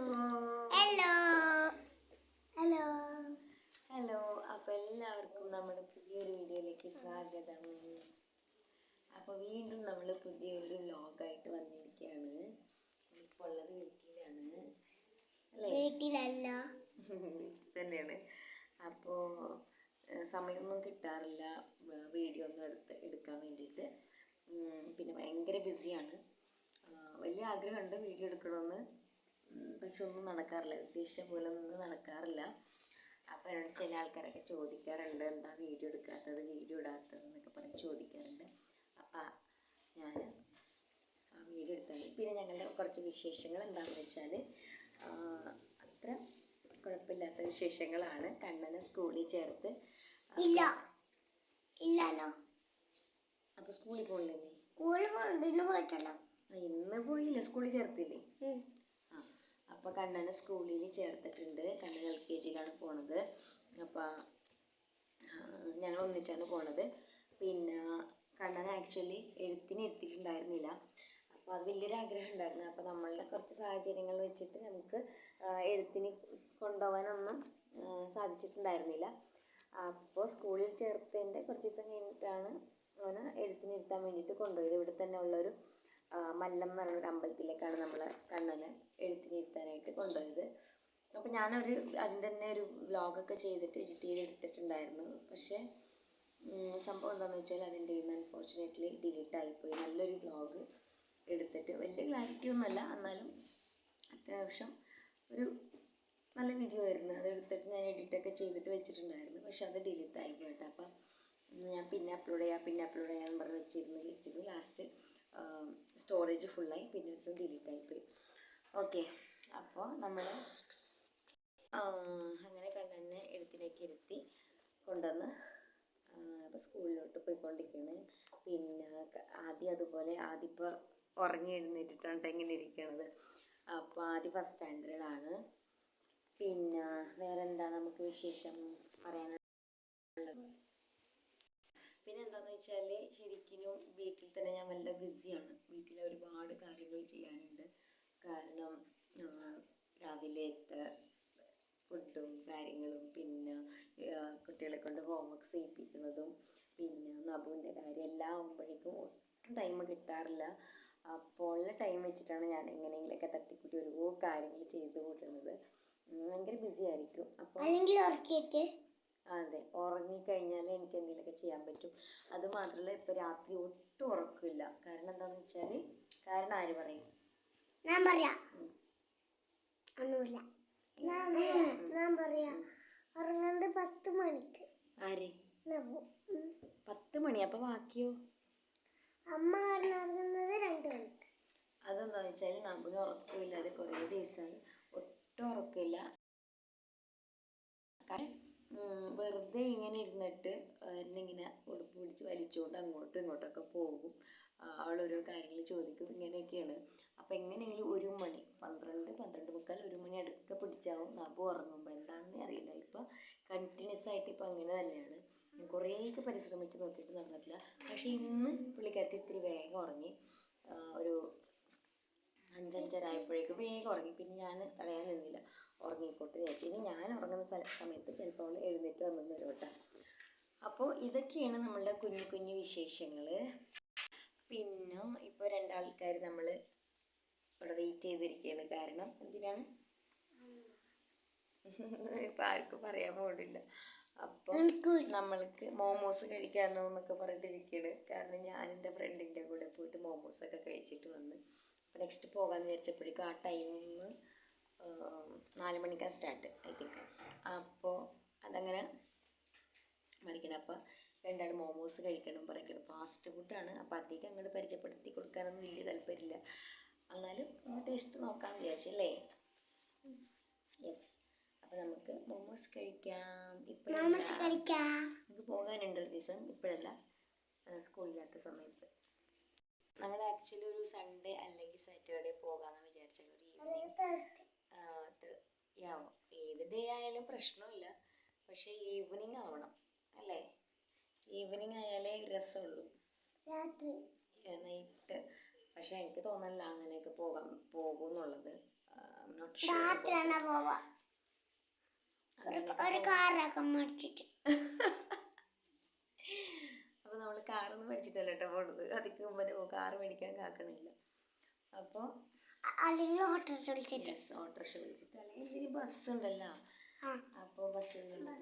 Hello hello hello. അപ്പോൾ എല്ലാവർക്കും നമ്മുടെ പുതിയൊരു വീഡിയോയിലേക്ക് സ്വാഗതം. അപ്പോൾ വീണ്ടും നമ്മൾ പുതിയൊരു വ്ലോഗായിട്ട് വന്നിരിക്കുകയാണ്. ഇപ്പോൾ ഉള്ളത് വീട്ടിലാണ് അല്ലേ? വീട്ടിലല്ല, വീട്ടിൽ തന്നെയാണ്. അപ്പോൾ സമയമൊന്നും കിട്ടാറില്ല വീഡിയോ ഒന്നും എടുക്കാൻ വേണ്ടിയിട്ട്. പിന്നെ ഭയങ്കര ബിസിയാണ്. വലിയ ആഗ്രഹമുണ്ട് വീഡിയോ എടുക്കണമെന്ന്, പക്ഷെ ഒന്നും നടക്കാറില്ല, ഉദ്ദേശിച്ച പോലെ ഒന്നും നടക്കാറില്ല. അപ്പോൾ എന്നോട് ചില ആൾക്കാരൊക്കെ ചോദിക്കാറുണ്ട്, എന്താ വീഡിയോ എടുക്കാത്തത്, വീഡിയോ ഇടാത്തത് എന്നൊക്കെ പറഞ്ഞ് ചോദിക്കാറുണ്ട്. അപ്പോൾ ഞാൻ വീഡിയോ എടുത്തത്. പിന്നെ ഞങ്ങളുടെ കുറച്ച് വിശേഷങ്ങൾ എന്താണെന്ന് വെച്ചാൽ അത്ര കുഴപ്പമില്ലാത്ത വിശേഷങ്ങളാണ്. കണ്ണനെ സ്കൂളിൽ ചേർത്ത്. ഇല്ലല്ലോ. അപ്പോൾ സ്കൂളിൽ പോകില്ലേ? ഇന്ന് പോയിട്ടല്ലോ. ഇന്ന് പോയില്ല, സ്കൂളിൽ ചേർത്തില്ലേ? അപ്പോൾ കണ്ണനെ സ്കൂളിൽ ചേർത്തിട്ടുണ്ട്. കണ്ണൻ LKG പോണത്. അപ്പോൾ ഞങ്ങൾ ഒന്നിച്ചാണ് പോണത്. പിന്നെ കണ്ണൻ ആക്ച്വലി എഴുത്തിന് ഇരുത്തിയിട്ടുണ്ടായിരുന്നില്ല. അപ്പോൾ അത് വലിയൊരാഗ്രഹം ഉണ്ടായിരുന്നു. അപ്പോൾ നമ്മളുടെ കുറച്ച് സാഹചര്യങ്ങൾ വെച്ചിട്ട് നമുക്ക് എഴുത്തിന് കൊണ്ടുപോകാനൊന്നും സാധിച്ചിട്ടുണ്ടായിരുന്നില്ല. അപ്പോൾ സ്കൂളിൽ ചേർത്തതിൻ്റെ കുറച്ച് ദിവസം കഴിഞ്ഞിട്ടാണ് അവനെ എഴുത്തിന് ഇരുത്താൻ വേണ്ടിയിട്ട് കൊണ്ടുപോയത്. ഇവിടെ തന്നെ ഉള്ളൊരു മല്ലം എന്ന് പറഞ്ഞൊരു അമ്പലത്തിലേക്കാണ് നമ്മൾ കണ്ണനെ എഴുത്തിനിരുത്താനായിട്ട് കൊണ്ടുപോയത്. അപ്പോൾ ഞാനൊരു അതിൻ്റെ തന്നെ ഒരു വ്ലോഗൊക്കെ ചെയ്തിട്ട് എഡിറ്റ് ചെയ്തെടുത്തിട്ടുണ്ടായിരുന്നു. പക്ഷേ സംഭവം എന്താണെന്ന് വെച്ചാൽ അതിൻ്റെ ഇന്ന് അൺഫോർച്ചുനേറ്റ്ലി ഡിലീറ്റായിപ്പോയി. നല്ലൊരു വ്ലോഗ് എടുത്തിട്ട്, വലിയ ക്ലാരിറ്റി ഒന്നുമല്ല, എന്നാലും അത്യാവശ്യം ഒരു നല്ല വീഡിയോ ആയിരുന്നു. അത് എടുത്തിട്ട് ഞാൻ എഡിറ്റൊക്കെ ചെയ്തിട്ട് വെച്ചിട്ടുണ്ടായിരുന്നു. പക്ഷെ അത് ഡിലീറ്റായിപ്പോയി കേട്ടോ. അപ്പം ഞാൻ പിന്നെ അപ്ലോഡ് ചെയ്യാമെന്ന് പറഞ്ഞ് വെച്ചിരുന്നു. ലാസ്റ്റ് സ്റ്റോറേജ് ഫുള്ളായി, പിന്നെ ഒരു ദിവസം ഡിലീറ്റായിപ്പോയി. ഓക്കെ, അപ്പോൾ നമ്മൾ അങ്ങനെ കണ്ണനെ എഴുത്തിലേക്ക് ഇരുത്തി കൊണ്ടുവന്ന് അപ്പോൾ സ്കൂളിലോട്ട് പോയിക്കൊണ്ടിരിക്കുകയാണ്. പിന്നെ അതുപോലെ ഇപ്പോൾ ഉറങ്ങി എഴുന്നേറ്റിട്ടാണ് ഇങ്ങനെ ഇരിക്കണത്. അപ്പോൾ ആദ്യം ഫസ്റ്റ് സ്റ്റാൻഡേർഡാണ്. പിന്നെ വേറെന്താ നമുക്ക് വിശേഷം പറയാനുള്ളത്? പിന്നെ എന്താണെന്ന് വെച്ചാൽ ശരിക്കും വീട്ടിൽ തന്നെ ഞാൻ നല്ല ബിസിയാണ്. വീട്ടിൽ ഒരുപാട് കാര്യങ്ങൾ ചെയ്യാനുണ്ട്. കാരണം രാവിലത്തെ ഫുഡും കാര്യങ്ങളും, പിന്നെ കുട്ടികളെ കൊണ്ട് ഹോംവർക്ക് ചെയ്യിപ്പിക്കുന്നതും, പിന്നെ നബുവിൻ്റെ കാര്യം എല്ലാം ആകുമ്പോഴേക്കും ഒട്ടും ടൈം കിട്ടാറില്ല. അപ്പോൾ ഉള്ള ടൈം വെച്ചിട്ടാണ് ഞാൻ എങ്ങനെയെങ്കിലുമൊക്കെ തട്ടിക്കൂട്ടി ഓരോ കാര്യങ്ങൾ ചെയ്ത് കൂട്ടുന്നത്. ഭയങ്കര ബിസി ആയിരിക്കും. അപ്പോൾ അതെ, ഉറങ്ങിക്കഴിഞ്ഞാൽ എനിക്ക് എന്തെങ്കിലുമൊക്കെ ചെയ്യാൻ പറ്റും. അതുമാത്രമല്ല, ഇപ്പോൾ രാത്രി ഒട്ടും ഉറക്കമില്ല. കാരണം എന്താണെന്ന് വെച്ചാൽ, കാരണം ആര് പറയും? ഞാൻ പറയാം. ഒന്നുമില്ല, ഞാൻ പറയാം. ഉറങ്ങുന്നത് 10 മണിക്ക്. ആര്? 10 മണി. അപ്പോൾ ബാക്കിയോ? അമ്മ ഉറങ്ങുന്നത് 2 മണിക്ക്. അതെന്താണെന്ന് വെച്ചാൽ നബുവിന് ഉറക്കമില്ലാതെ കുറേ ദിവസമായി, ഒട്ടും ഉറക്കമില്ല. വെറുതെ ഇങ്ങനെ ഇരുന്നിട്ട് എന്നിങ്ങനെ ഉടുപ്പ് പിടിച്ച് വലിച്ചുകൊണ്ട് അങ്ങോട്ടും ഇങ്ങോട്ടൊക്കെ പോകും. അവളോരോ കാര്യങ്ങൾ ചോദിക്കും, ഇങ്ങനെയൊക്കെയാണ്. അപ്പോൾ എങ്ങനെയെങ്കിലും 1 മണി, 12:15, 1 മണി അടുക്ക പിടിച്ചാവും നബു ഉറങ്ങുമ്പോൾ. എന്താണെന്ന് അറിയില്ല, ഇപ്പോൾ കണ്ടിന്യൂസ് ആയിട്ട് ഇപ്പോൾ അങ്ങനെ തന്നെയാണ്. കുറേയൊക്കെ പരിശ്രമിച്ച് നോക്കിയിട്ട് നടന്നിട്ടില്ല. പക്ഷേ ഇന്ന് പുള്ളിക്കാരത്തി ഇത്തിരി വേഗം ഉറങ്ങി. ഒരു 5-5:30 ആയപ്പോഴേക്കും വേഗം ഉറങ്ങി. പിന്നെ ഞാൻ തടയാൻ നിന്നില്ല, ഉറങ്ങിക്കോട്ടെ വിചാരിച്ചു. ഇനി ഞാൻ ഉറങ്ങുന്ന സമയത്ത് ചിലപ്പോൾ അവൾ എഴുന്നേറ്റ് വന്നു വരും കേട്ടോ. അപ്പോൾ ഇതൊക്കെയാണ് നമ്മളുടെ കുഞ്ഞു കുഞ്ഞു വിശേഷങ്ങൾ. പിന്നെ ഇപ്പോൾ 2 ആൾക്കാർ നമ്മൾ ഇവിടെ വെയിറ്റ് ചെയ്തിരിക്കുകയാണ്. കാരണം എന്തിനാണ് ഇപ്പം ആർക്കും പറയാൻ പോകില്ല. അപ്പോൾ നമ്മൾക്ക് മോമോസ് കഴിക്കാമെന്നൊക്കെ പറഞ്ഞിട്ടിരിക്കുകയാണ്. കാരണം ഞാൻ എൻ്റെ ഫ്രണ്ടിൻ്റെ കൂടെ പോയിട്ട് മോമോസൊക്കെ കഴിച്ചിട്ട് വന്ന്. അപ്പോൾ നെക്സ്റ്റ് പോകാമെന്ന് വിചാരിച്ചപ്പോഴേക്കും ആ ടൈം 4 മണിക്കാണ് സ്റ്റാർട്ട്, ഐ തിങ്ക്. അപ്പോൾ അതങ്ങനെ മറിക്കണം. അപ്പോൾ 2 മോമോസ് കഴിക്കണം പറയണം. ഫാസ്റ്റ് ഫുഡാണ്. അപ്പോൾ അധികം അങ്ങോട്ട് പരിചയപ്പെടുത്തി കൊടുക്കാനൊന്നും വലിയ താല്പര്യമില്ല. എന്നാലും ഒന്ന് ടേസ്റ്റ് നോക്കാമെന്ന് വിചാരിച്ചല്ലേ? യെസ്. അപ്പോൾ നമുക്ക് മോമോസ് കഴിക്കാം. നമുക്ക് പോകാനുണ്ട് ഒരു ദിവസം, ഇപ്പോഴല്ല, സ്കൂളില്ലാത്ത സമയത്ത്. നമ്മൾ ആക്ച്വലി ഒരു സൺഡേ അല്ലെങ്കിൽ സാറ്റർഡേ പോകാമെന്ന് വിചാരിച്ചാൽ ഒരു ഈവനിങ്. ഏത് ഡേ ആയാലും പ്രശ്നമില്ല, പക്ഷേ ഈവനിങ് ആവണം അല്ലേ? ഈവനിങ് ആയാലേ രസമുള്ളൂ. നൈറ്റ് പക്ഷേ എനിക്ക് തോന്നല്ല അങ്ങനെയൊക്കെ പോകുമെന്നുള്ളത്. ഐ എം നോട്ട് രാത്രിയാണ് പോവാ. ഒരു കാറൊക്കെ മേടിച്ചിട്ട്. അപ്പോൾ നമ്മൾ കാറൊന്നും മേടിച്ചിട്ടല്ല കേട്ടോ പോണത്. അതിക്ക് മുമ്പേ കാറ് മേടിക്കാൻ കാക്കണില്ല. അപ്പോൾ അല്ലെങ്കിൽ ഓട്ടോറിക്ഷ വിളിച്ചിട്ട്. ഓട്ടോറിക്ഷ വിളിച്ചിട്ട്, അല്ലെങ്കിൽ ഇതിന് ബസ് ഉണ്ടല്ലോ. അപ്പോൾ ബസ്സിൽ നിന്ന്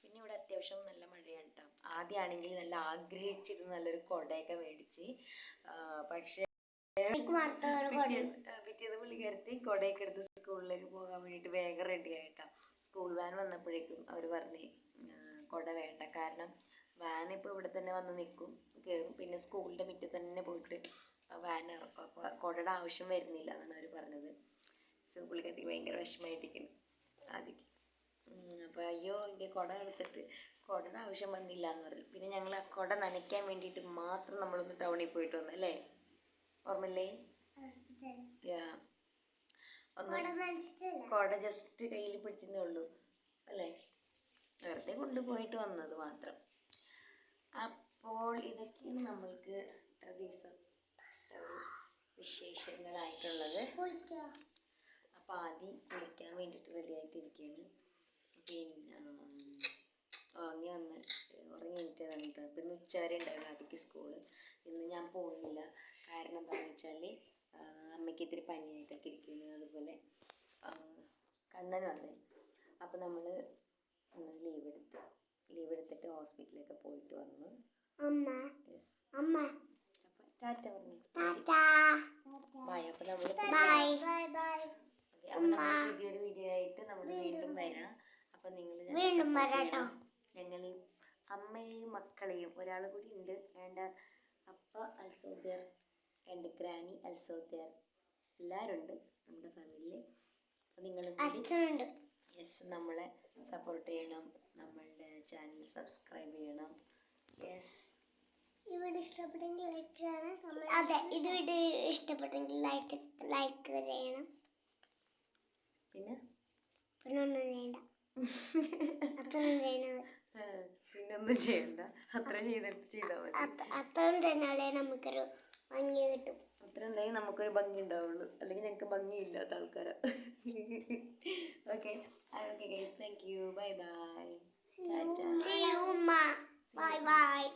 പിന്നെ ഇവിടെ അത്യാവശ്യം നല്ല മഴയാണ് കേട്ടോ. ആദ്യമാണെങ്കിൽ നല്ല ആഗ്രഹിച്ചിരുന്ന നല്ലൊരു കുടയൊക്കെ മേടിച്ച്, പക്ഷേ പിറ്റേന്ന് പുള്ളിക്കാരത്തി കുടയൊക്കെ എടുത്ത് സ്കൂളിലേക്ക് പോകാൻ വേണ്ടിയിട്ട് വേഗം റെഡി ആയിട്ടാ. സ്കൂൾ വാൻ വന്നപ്പോഴേക്കും അവർ പറഞ്ഞ് കുട വേണ്ട, കാരണം വാൻ ഇപ്പോൾ ഇവിടെ തന്നെ വന്ന് നിൽക്കും, കയറും, പിന്നെ സ്കൂളിൻ്റെ മുറ്റത്ത് തന്നെ പോയിട്ട് വാൻ ഇറക്കും. അപ്പോൾ കുടയുടെ ആവശ്യം വരുന്നില്ല എന്നാണ് അവർ പറഞ്ഞത്. സോ പുള്ളിക്കാരത്തിക്ക് ഭയങ്കര വിഷമമായിട്ടിരിക്കുന്നു ആദ്യം. അപ്പോൾ അയ്യോ എനിക്ക് കുട എടുത്തിട്ട് കുടയുടെ ആവശ്യം വന്നില്ല എന്ന് പറഞ്ഞു. പിന്നെ ഞങ്ങൾ ആ കുട നനയ്ക്കാൻ വേണ്ടിയിട്ട് മാത്രം നമ്മളൊന്ന് ടൗണിൽ പോയിട്ട് വന്നു അല്ലേ, ഓർമ്മയില്ലേ? കുട ജസ്റ്റ് കയ്യിൽ പിടിച്ചതേ ഉള്ളൂ അല്ലേ, വെറുതെ കൊണ്ടുപോയിട്ട് വന്നത് മാത്രം. അപ്പോൾ ഇതൊക്കെയാണ് നമ്മൾക്ക് ഇത്ര ദിവസം വിശേഷങ്ങളായിട്ടുള്ളത്. അപ്പോൾ ആദ്യം കുളിക്കാൻ വേണ്ടിയിട്ട് റെഡി ആയിട്ടിരിക്കുകയാണ്. പിന്നെ ഉറങ്ങി എണീറ്റതാണ് കേട്ടോ. ഇപ്പം ഇന്ന് ഉച്ചവരെ ഉണ്ടായിരുന്നു ആദ്യക്ക് സ്കൂള്. ഇന്ന് ഞാൻ പോകുന്നില്ല, കാരണം എന്താണെന്ന് വെച്ചാൽ അമ്മയ്ക്ക് ഇത്തിരി പനിയായിട്ടൊക്കെ ഇരിക്കുന്നു, അതുപോലെ കണ്ണൻ വന്നേ. അപ്പോൾ നമ്മൾ ലീവ് എടുത്തിട്ട് ഹോസ്പിറ്റലിലൊക്കെ പോയിട്ട് വന്നു. അപ്പം ടാറ്റ പറഞ്ഞു ബൈ. അപ്പോൾ നമ്മൾ പുതിയൊരു വീഡിയോ ആയിട്ട് നമ്മൾ വീണ്ടും വരാം. അപ്പം നിങ്ങൾ ഞങ്ങൾ അമ്മയെയും മക്കളെയും, ഒരാൾ കൂടി ഉണ്ട്, വേണ്ട അപ്പ അൽസോദ്യർ ആൻഡ് ഗ്രാനി അൽസോദ്യർ, എല്ലാവരും ഉണ്ട് നമ്മുടെ ഫാമിലിയിൽ. അപ്പോൾ നിങ്ങൾ നമ്മളെ സപ്പോർട്ട് ചെയ്യണം, നമ്മളുടെ ചാനൽ സബ്സ്ക്രൈബ് ചെയ്യണം. ഇവിടെ ഇഷ്ടപ്പെട്ടെങ്കിൽ ലൈക്ക് ചെയ്യണം. അതെ, ഇത് വീഡിയോ ഇഷ്ടപ്പെട്ടെങ്കിൽ ലൈക്ക് ചെയ്യണം. പിന്നെ ഒന്നും ചെയ്യണ്ട, പിന്നൊന്നും ചെയ്യണ്ട, അത്ര ചെയ്താൽ മതി. അത്രയും തന്നാലേ നമുക്കൊരു ഭംഗി കിട്ടും. അത്ര ഉണ്ടെങ്കിൽ നമുക്കൊരു ഭംഗി ഉണ്ടാവുള്ളൂ, അല്ലെങ്കിൽ ഞങ്ങൾക്ക് ഭംഗിയില്ലാത്ത ആൾക്കാരാ. Okay guys, thank you, bye bye. See you, Ma. Bye bye.